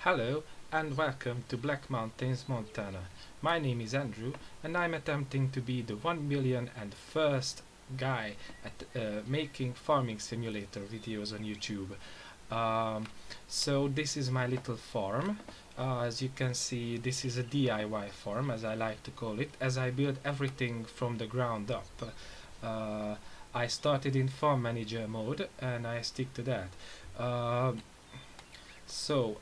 Hello and welcome to Black Mountains, Montana. My name is Andrew and I'm attempting to be the 1,000,001st guy at making farming simulator videos on YouTube. So this is my little farm. As you can see, this is a DIY farm, as I like to call it, as I build everything from the ground up. I started in farm manager mode and I stick to that. So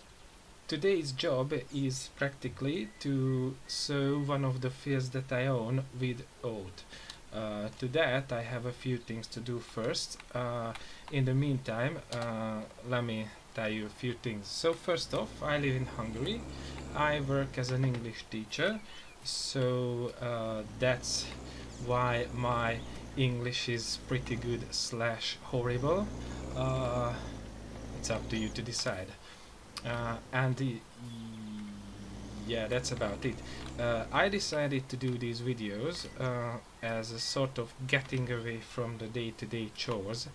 today's job is practically to sow one of the fields that I own with oat. To that I have a few things to do first. In the meantime, let me tell you a few things. So first off, I live in Hungary. I work as an English teacher, so that's why my English is pretty good slash horrible. It's up to you to decide. And yeah, that's about it. I decided to do these videos as a sort of getting away from the day-to-day chores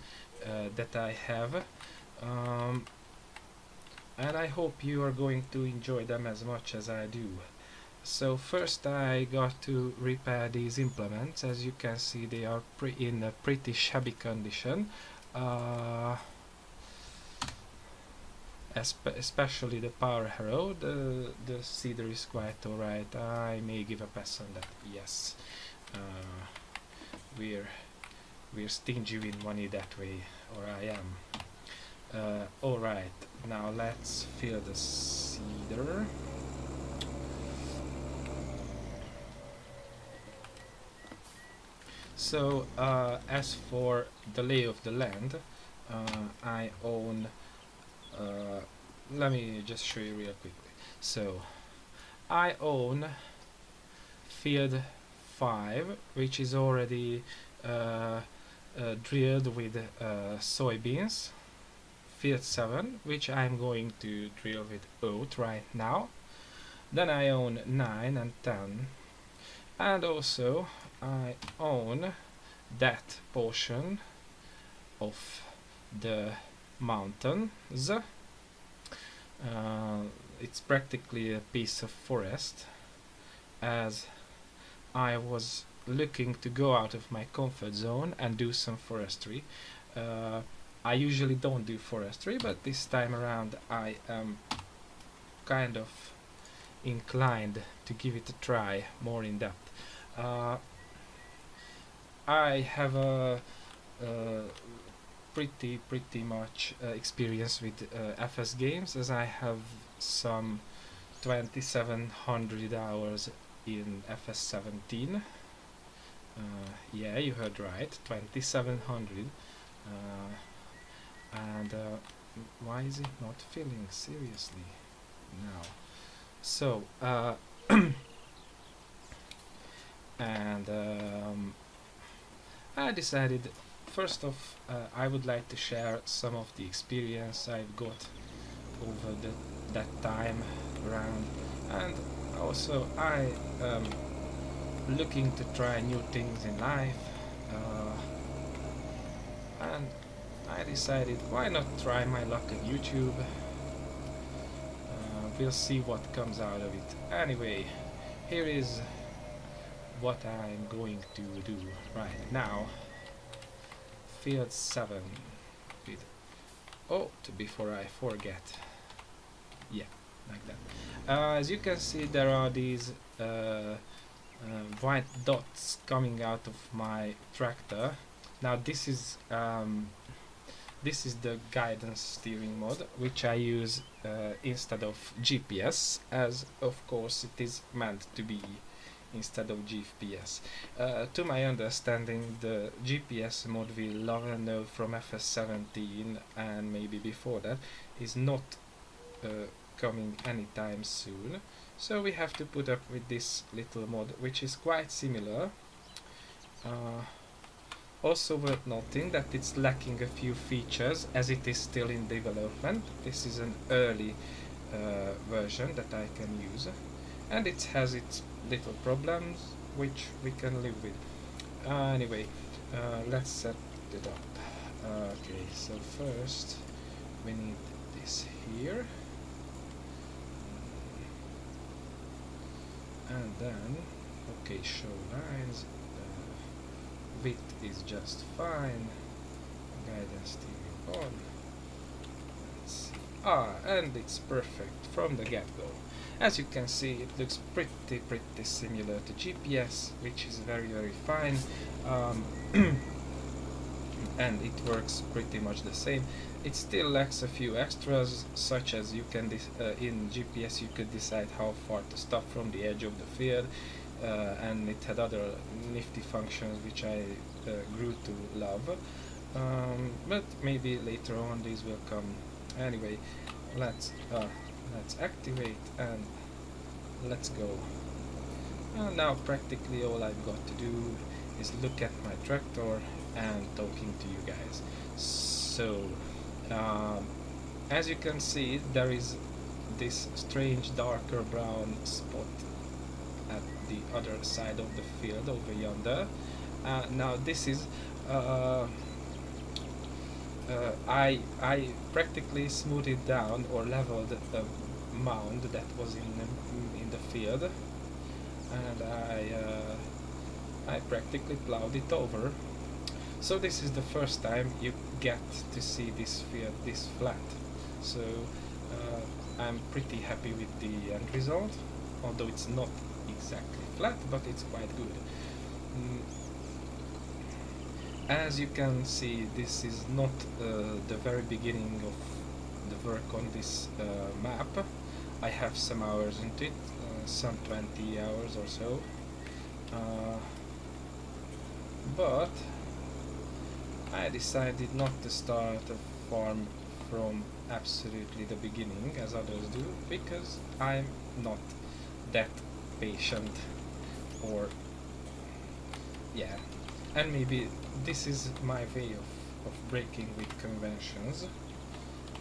that I have, and I hope you are going to enjoy them as much as I do. So first I got to repair these implements. As you can see, they are in a pretty shabby condition. Especially the power harrow. The cedar is quite alright. I may give a pass on that. Yes, we're stingy with money that way, or I am. Alright, now let's fill the cedar. So as for the lay of the land, I own let me just show you real quickly. So I own field 5, which is already drilled with soybeans. Field 7, which I'm going to drill with oat right now. Then I own 9 and 10, and also I own that portion of the mountains. It's practically a piece of forest, as I was looking to go out of my comfort zone and do some forestry. I usually don't do forestry, but this time around I am kind of inclined to give it a try more in depth. I have a pretty much experience with FS games, as I have some 2,700 hours in FS17. Yeah, you heard right, 2,700. And why is it not filling? Seriously, now. So and I decided, first off, I would like to share some of the experience I've got over that time around, and also I am looking to try new things in life, and I decided, why not try my luck on YouTube. We'll see what comes out of it. Anyway, here is what I'm going to do right now. Field 7 with oat, before I forget. Yeah, like that. As you can see, there are these white dots coming out of my tractor. Now this is the guidance steering mode, which I use instead of GPS, as of course it is meant to be instead of GPS. To my understanding, the GPS mode we love and know from FS17 and maybe before that is not coming anytime soon, so we have to put up with this little mod, which is quite similar. Also worth noting that it's lacking a few features, as it is still in development. This is an early version that I can use, and it has its little problems, which we can live with. Anyway, let's set it up. Okay, so first we need this here. And then, okay, show lines, width is just fine, guidance steering on. Let's see. And it's perfect from the get-go. As you can see, it looks pretty similar to GPS, which is very fine, and it works pretty much the same. It still lacks a few extras, such as you can in GPS you could decide how far to stop from the edge of the field, and it had other nifty functions which I grew to love, but maybe later on these will come. Anyway, let's activate and let's go. Now practically all I've got to do is look at my tractor and talking to you guys. So as you can see, there is this strange darker brown spot at the other side of the field over yonder. Now this is I practically smoothed it down or leveled a mound that was in the field, and I practically plowed it over. So this is the first time you get to see this field this flat. So I'm pretty happy with the end result, although it's not exactly flat, but it's quite good. As you can see, this is not the very beginning of the work on this map. I have some hours into it, some 20 hours or so, but I decided not to start a farm from absolutely the beginning as others do, because I'm not that patient, or yeah, and maybe this is my way of breaking with conventions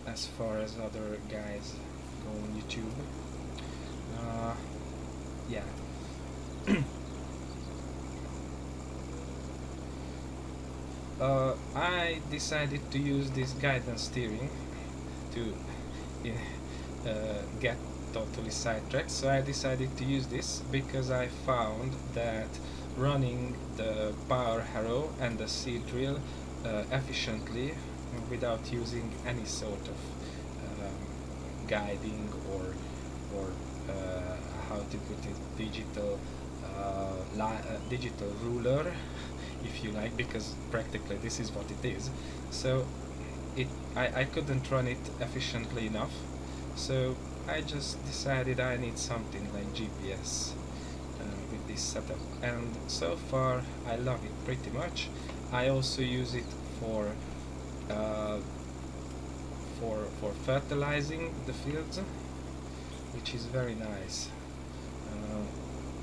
as far as other guys go on YouTube. Yeah. I decided to use this guidance steering to get totally sidetracked, so I decided to use this because I found that running the power harrow and the seed drill efficiently without using any sort of guiding or how to put it, digital ruler, if you like, because practically this is what it is. So I couldn't run it efficiently enough, so I just decided I need something like GPS with this setup, and so far I love it pretty much. I also use it for fertilizing the fields, which is very nice,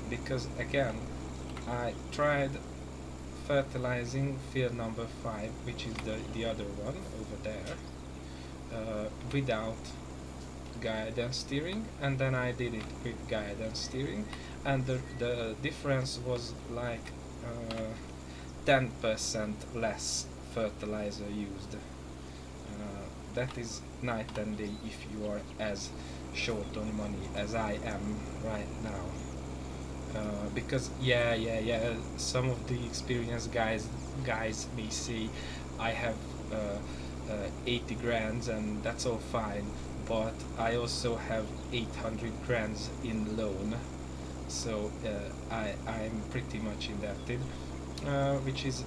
because again I tried fertilizing field number 5, which is the other one over there, without guidance steering, and then I did it with guidance steering, and the difference was like 10% less fertilizer used. That is night and day if you are as short on money as I am right now. Because some of the experienced guys may say I have 80 grand and that's all fine, but I also have 800 grand in loan, so I'm pretty much indebted, which is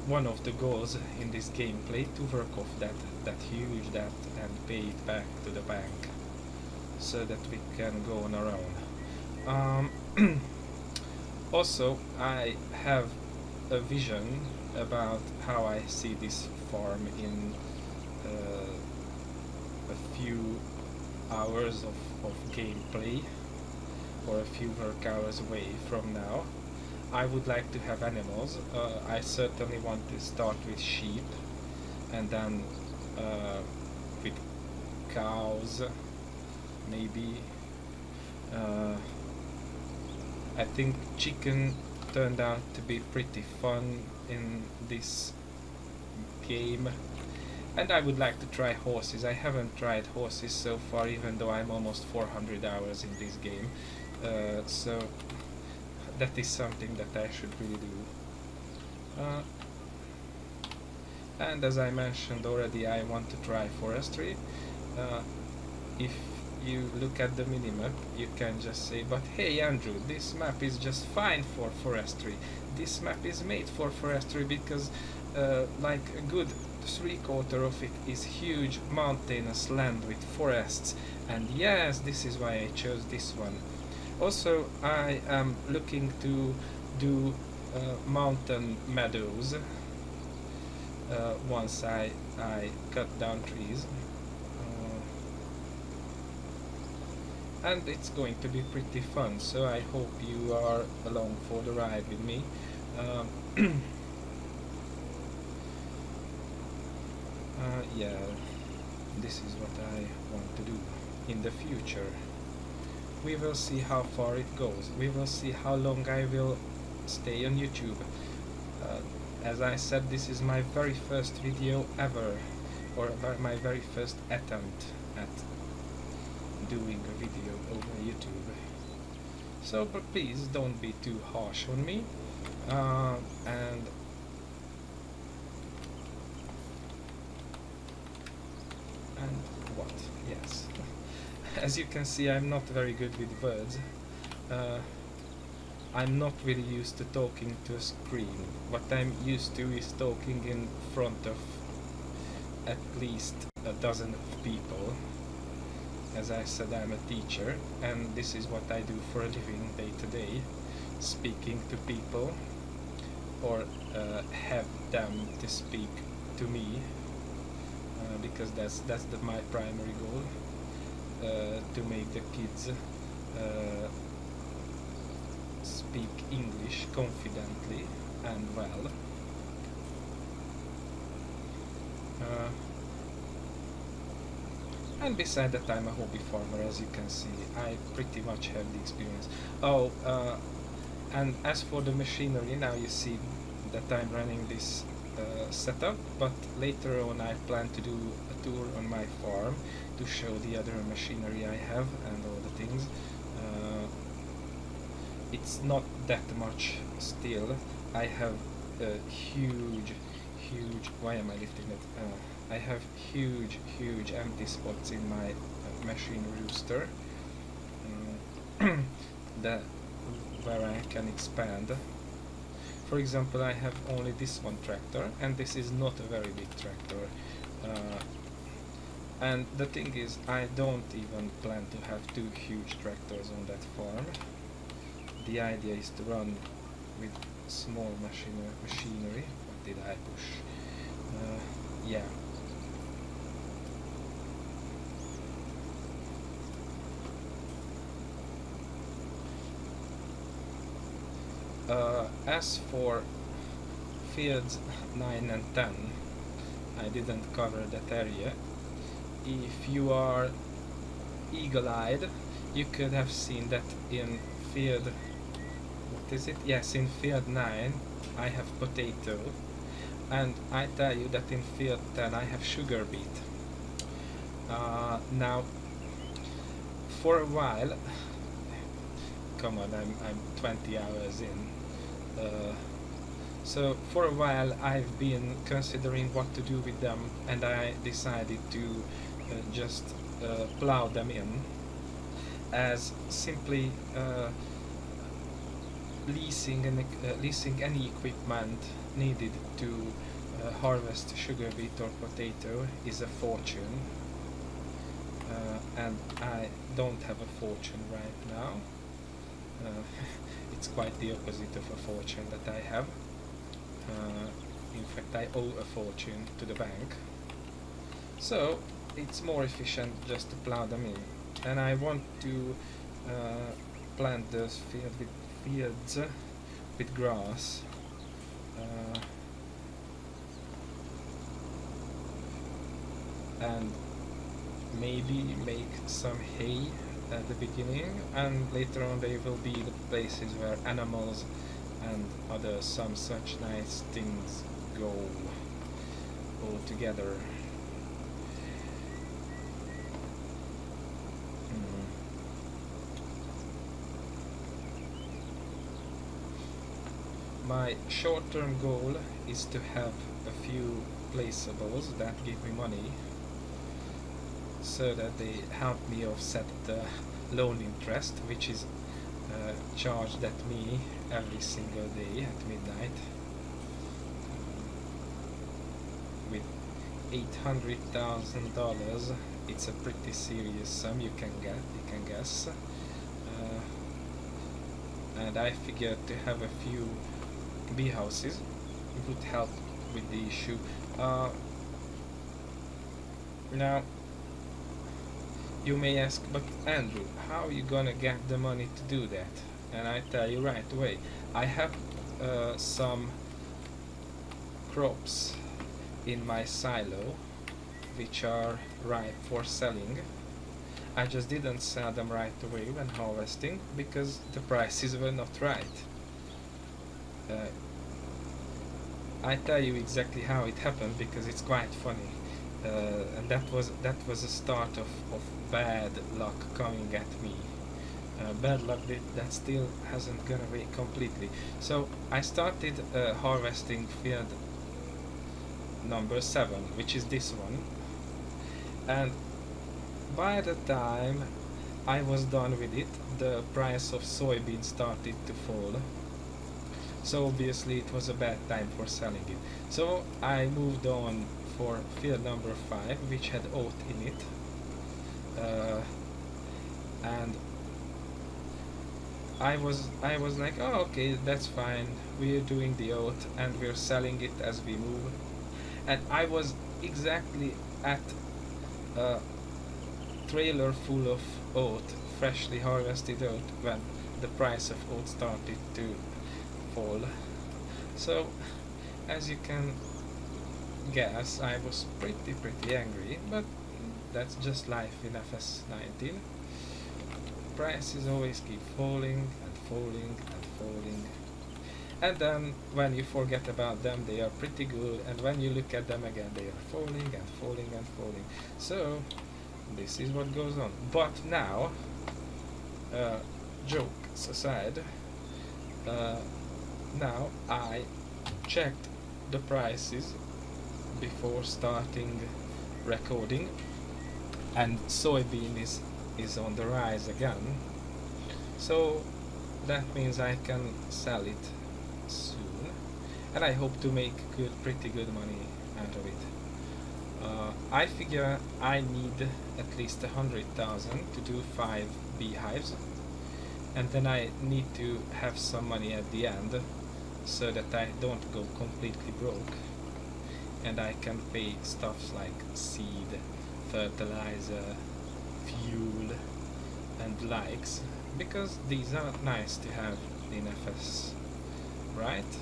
one of the goals in this gameplay, to work off that huge debt and pay it back to the bank so that we can go on our own. Also, I have a vision about how I see this farm in a few hours of gameplay, or a few work hours away from now. I would like to have animals. I certainly want to start with sheep, and then with cows, maybe. I think chicken turned out to be pretty fun in this game, and I would like to try horses. I haven't tried horses so far, even though I'm almost 400 hours in this game. So that is something that I should really do. And as I mentioned already, I want to try forestry. If you look at the minimap, you can just say, but hey Andrew, this map is just fine for forestry. This map is made for forestry because like a good 3/4 of it is huge mountainous land with forests, and yes, this is why I chose this one. Also, I am looking to do mountain meadows once I cut down trees. And it's going to be pretty fun, so I hope you are along for the ride with me. Yeah, this is what I want to do in the future. We will see how far it goes. We will see how long I will stay on YouTube. As I said, this is my very first video ever, or my very first attempt at doing a video over YouTube. So, but please don't be too harsh on me. And what? Yes. As you can see, I'm not very good with words. I'm not really used to talking to a screen. What I'm used to is talking in front of at least a dozen of people. As I said, I'm a teacher, and this is what I do for a living day to day, speaking to people, or have them to speak to me, because that's my primary goal, to make the kids speak English confidently and well. And beside that, I'm a hobby farmer, as you can see. I pretty much have the experience. Oh, and as for the machinery, now you see that I'm running this setup, but later on I plan to do a tour on my farm to show the other machinery I have and all the things. It's not that much still. I have huge, why am I lifting it? I have huge empty spots in my machine rooster that where I can expand. For example, I have only this one tractor, and this is not a very big tractor. And the thing is, I don't even plan to have two huge tractors on that farm. The idea is to run with small machinery. What did I push? Yeah. As for fields 9 and 10, I didn't cover that area. If you are eagle-eyed, you could have seen that in field, what is it? Yes, in field 9 I have potato, and I tell you that in field 10 I have sugar beet. Now, for a while, come on, I'm 20 hours in. So for a while I've been considering what to do with them, and I decided to just plow them in as simply leasing any equipment needed to harvest sugar beet or potato is a fortune, and I don't have a fortune right now. It's quite the opposite of a fortune that I have. In fact, I owe a fortune to the bank. So it's more efficient just to plow them in. And I want to plant those fields with grass. And maybe make some hay at the beginning, and later on they will be the places where animals and other some such nice things go all together. My short-term goal is to have a few placeables that give me money so that they help me offset the loan interest, which is charged at me every single day at midnight. With $800,000, it's a pretty serious sum, you can guess. And I figured to have a few bee houses would help with the issue. Now you may ask, but Andrew, how are you gonna get the money to do that? And I tell you right away, I have some crops in my silo which are ripe for selling. I just didn't sell them right away when harvesting because the prices were not right. I tell you exactly how it happened because it's quite funny. And that was a start of bad luck coming at me. Bad luck that still hasn't gone away completely. So I started harvesting field number 7, which is this one, and by the time I was done with it, the price of soybean started to fall. So obviously it was a bad time for selling it. So I moved on for field number 5, which had oat in it, and I was like, oh okay, that's fine. We're doing the oat and we're selling it as we move. And I was exactly at a trailer full of oat, freshly harvested oat, when the price of oat started to fall. So, as you can guess, I was pretty angry, but that's just life in FS19. Prices always keep falling and falling and falling. And then when you forget about them, they are pretty good, and when you look at them again, they are falling and falling and falling. So this is what goes on. But now, jokes aside, now I checked the prices before starting recording, and soybean is on the rise again. So that means I can sell it soon, and I hope to make pretty good money out of it. I figure I need at least 100,000 to do 5 beehives, and then I need to have some money at the end so that I don't go completely broke, and I can pay stuffs like seed, fertilizer, fuel and likes, because these are nice to have in FS, right?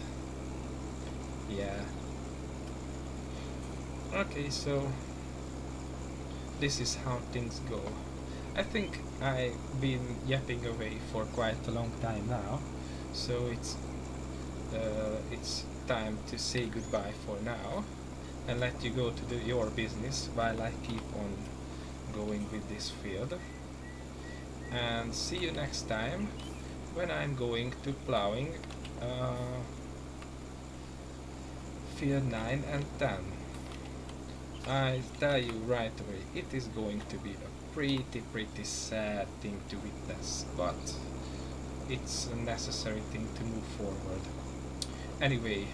Yeah. Okay, so this is how things go. I think I've been yapping away for quite a long time now, so it's time to say goodbye for now and let you go to your business while I keep on going with this field. And see you next time when I'm going to plowing field 9 and 10. I tell you right away, it is going to be a pretty sad thing to witness, but it's a necessary thing to move forward. Anyway,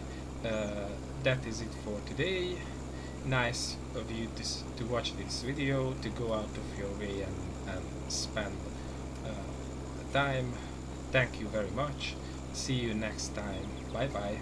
that is it for today. Nice of you to watch this video, to go out of your way and spend the time. Thank you very much. See you next time. Bye bye.